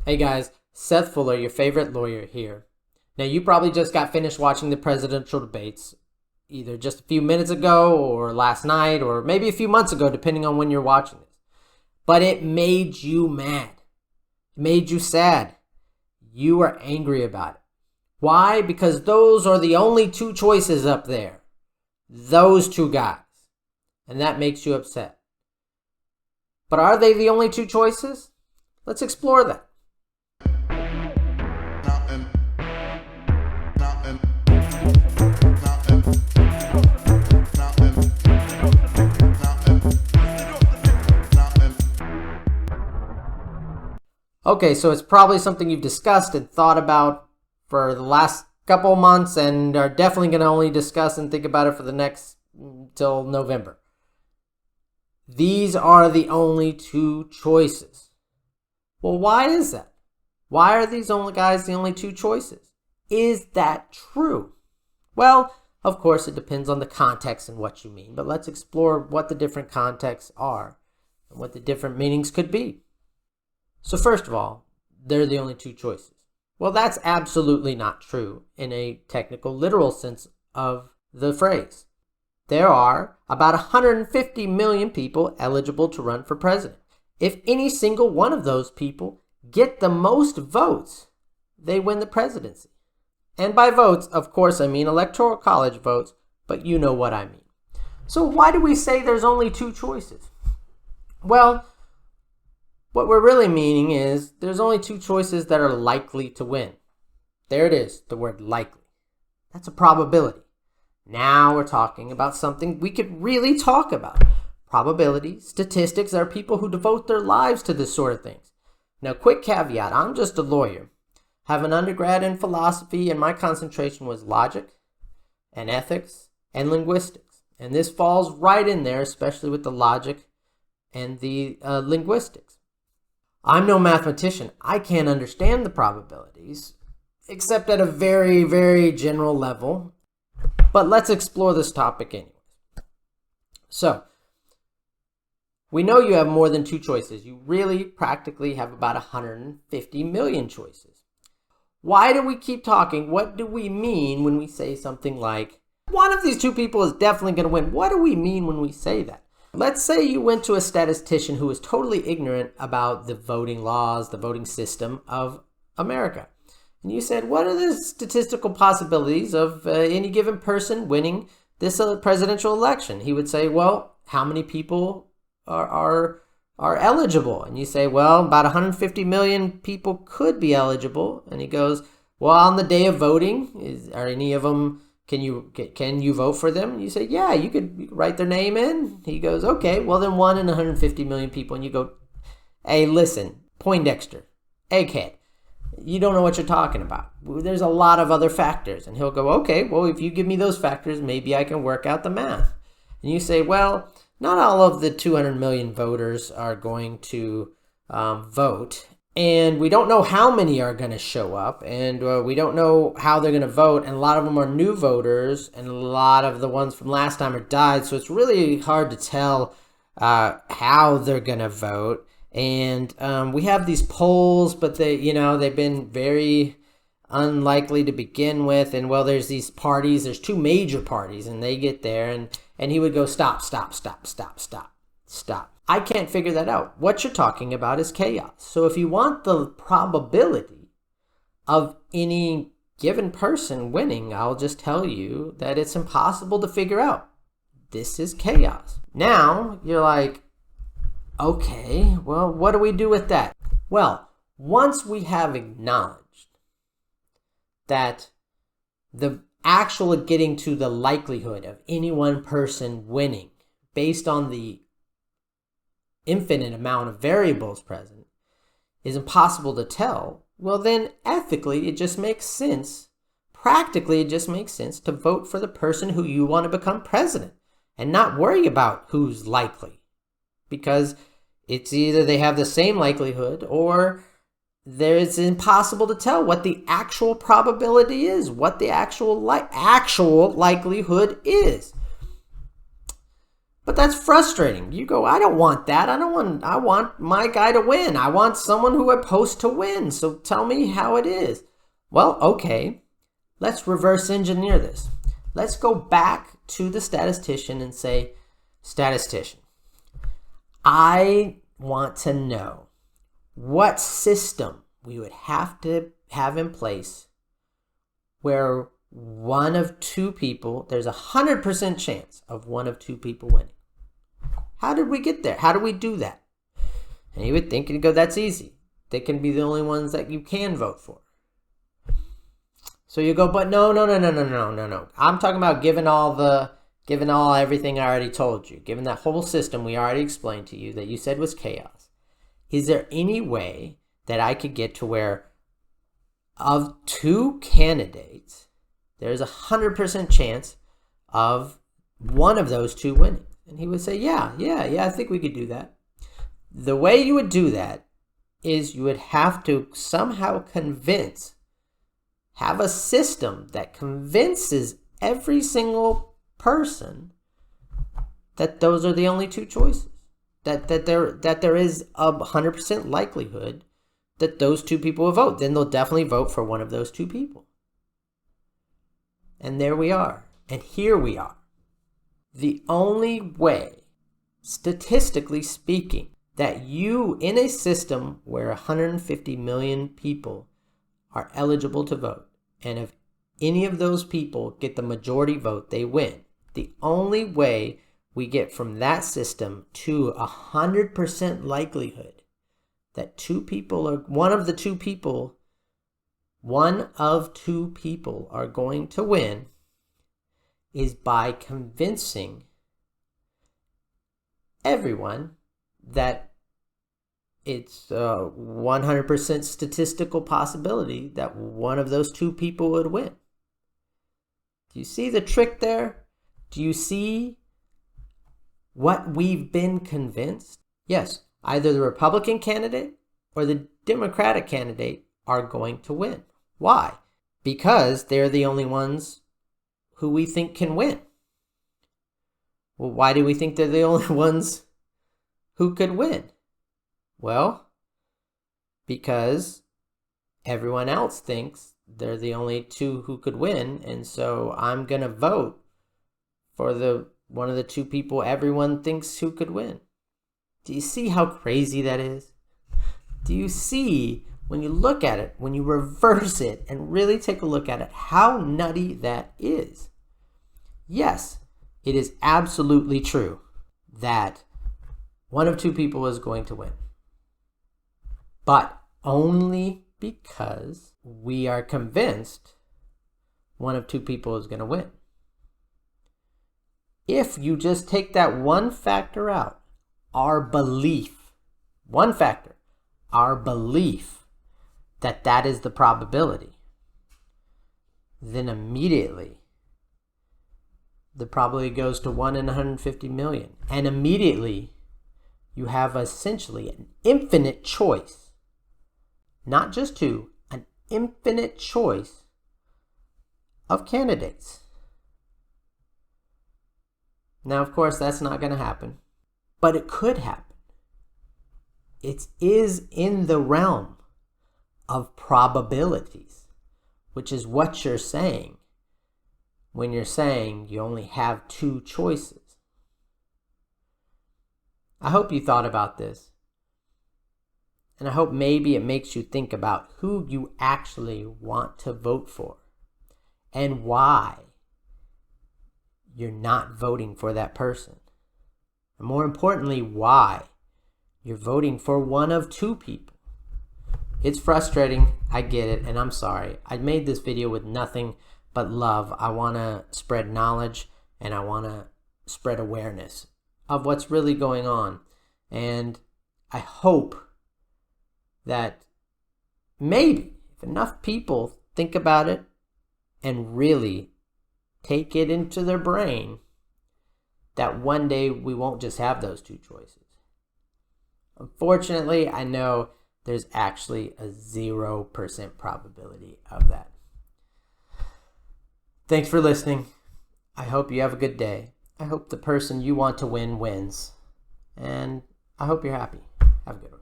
Hey guys, Seth Fuller, your favorite lawyer here. Now, you probably just got finished watching the presidential debates, either just a few minutes ago or last night or maybe a few months ago, depending on when you're watching this. But it made you mad. It made you sad. You were angry about it. Why? Because those are the only two choices up there. Those two guys. And that makes you upset. But are they the only two choices? Let's explore that. Okay, so it's probably something you've discussed and thought about for the last couple months and are definitely going to only discuss and think about it for the next till November. These are the only two choices. Well, why is that? Why are these only guys the only two choices? Is that true? Well, of course, it depends on the context and what you mean, but let's explore what the different contexts are and what the different meanings could be. So first of all, they're the only two choices. Well, that's absolutely not true in a technical, literal sense of the phrase. There are about 150 million people eligible to run for president. If any single one of those people get the most votes, they win the presidency. And by votes, of course, I mean electoral college votes, but you know what I mean. So why do we say there's only two choices? Well, what we're really meaning is there's only two choices that are likely to win. There it is, the word likely. That's a probability. Now we're talking about something we could really talk about. Probability, statistics are people who devote their lives to this sort of things. Now, quick caveat, I'm just a lawyer. Have an undergrad in philosophy, and my concentration was logic and ethics and linguistics. And this falls right in there, especially with the logic and the linguistics. I'm no mathematician. I can't understand the probabilities, except at a very, very general level. But let's explore this topic anyway. So, we know you have more than two choices. You really practically have about 150 million choices. Why do we keep talking? What do we mean when we say something like, one of these two people is definitely going to win? What do we mean when we say that? Let's say you went to a statistician who is totally ignorant about the voting laws, the voting system of America. And you said, what are the statistical possibilities of any given person winning this presidential election? He would say, well, how many people are eligible? And you say, well, about 150 million people could be eligible. And he goes, well, on the day of voting, are any of them, can you vote for them? And you say, yeah, you could write their name in. He goes, okay, well then 1 in 150 million people. And you go, hey, listen, Poindexter, egghead, you don't know what you're talking about. There's a lot of other factors. And he'll go, okay, well, if you give me those factors, maybe I can work out the math. And you say, well, not all of the 200 million voters are going to vote. And we don't know how many are going to show up. And we don't know how they're going to vote. And a lot of them are new voters. And a lot of the ones from last time are died. So it's really hard to tell how they're going to vote. And we have these polls, but they've been very unlikely to begin with. And well, there's these parties, there's two major parties, and they get there, and he would go, stop. I can't figure that out. What you're talking about is chaos. So if you want the probability of any given person winning, I'll just tell you that it's impossible to figure out. This is chaos. Now you're like, okay, well, what do we do with that? Well, once we have acknowledged that the actual getting to the likelihood of any one person winning based on the infinite amount of variables present is impossible to tell, well then ethically it just makes sense, practically it just makes sense to vote for the person who you want to become president and not worry about who's likely. Because it's either they have the same likelihood or it's impossible to tell what the actual probability is, what the actual likelihood is. But that's frustrating. You go, I don't want that. I want my guy to win. I want someone who I post to win. So tell me how it is. Well, okay. Let's reverse engineer this. Let's go back to the statistician and say, statistician, I want to know what system we would have to have in place where one of two people, there's 100% chance of one of two people winning. How did we get there? How do we do that? And you would think and go, that's easy. They can be the only ones that you can vote for. So you go, but no. I'm talking about given all everything I already told you, given that whole system we already explained to you that you said was chaos. Is there any way that I could get to where of two candidates, there's 100% chance of one of those two winning? And he would say, yeah, I think we could do that. The way you would do that is you would have to somehow have a system that convinces every single person that those are the only two choices. That there is a 100% likelihood that those two people will vote. Then they'll definitely vote for one of those two people. And there we are. And here we are. The only way, statistically speaking, that you, in a system where 150 million people are eligible to vote, and if any of those people get the majority vote, they win. The only way we get from that system to 100% likelihood that one of two people are going to win is by convincing everyone that it's a 100% statistical possibility that one of those two people would win. Do you see the trick there? Do you see what we've been convinced? Yes, either the Republican candidate or the Democratic candidate are going to win. Why? Because they're the only ones who we think can win. Well, why do we think they're the only ones who could win? Well, because everyone else thinks they're the only two who could win, and so I'm going to vote for one of the two people everyone thinks who could win. Do you see how crazy that is? Do you see, when you look at it, when you reverse it and really take a look at it, how nutty that is? Yes, it is absolutely true that one of two people is going to win. But only because we are convinced one of two people is going to win. If you just take that one factor out, our belief that that is the probability, then immediately the probability goes to 1 in 150 million. And immediately you have essentially an infinite choice. Not just two, an infinite choice of candidates. Now, of course, that's not going to happen, but it could happen. It is in the realm of probabilities, which is what you're saying when you're saying you only have two choices. I hope you thought about this. And I hope maybe it makes you think about who you actually want to vote for and why you're not voting for that person. And more importantly, why you're voting for one of two people. It's frustrating. I get it. And I'm sorry. I made this video with nothing but love. I want to spread knowledge and I want to spread awareness of what's really going on. And I hope that maybe if enough people think about it and really take it into their brain, that one day we won't just have those two choices. Unfortunately, I know there's actually a 0% probability of that. Thanks for listening. I hope you have a good day. I hope the person you want to win wins. And I hope you're happy. Have a good one.